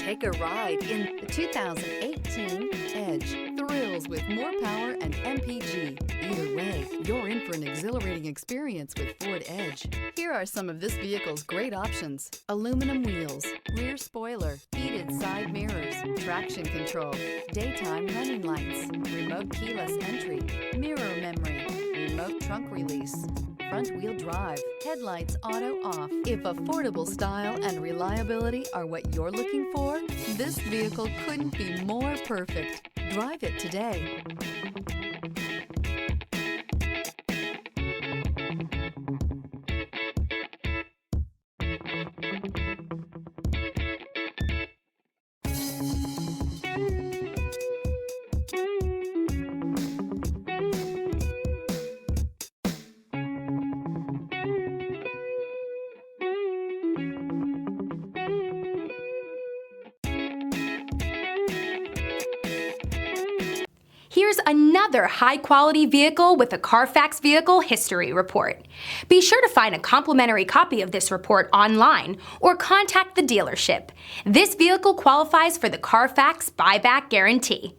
Take a ride in the 2018 Edge. Thrills with more power and MPG. Either way, you're in for an exhilarating experience with Ford Edge. Here are some of this vehicle's great options: aluminum wheels, rear spoiler, heated side mirrors, traction control, daytime running lights, remote keyless entry, mirror memory, remote trunk release, front-wheel drive, headlights auto off. If affordable style and reliability are what you're looking for, this vehicle couldn't be more perfect. Drive it today. Here's another high-quality vehicle with a Carfax Vehicle History Report. Be sure to find a complimentary copy of this report online or contact the dealership. This vehicle qualifies for the Carfax Buyback Guarantee.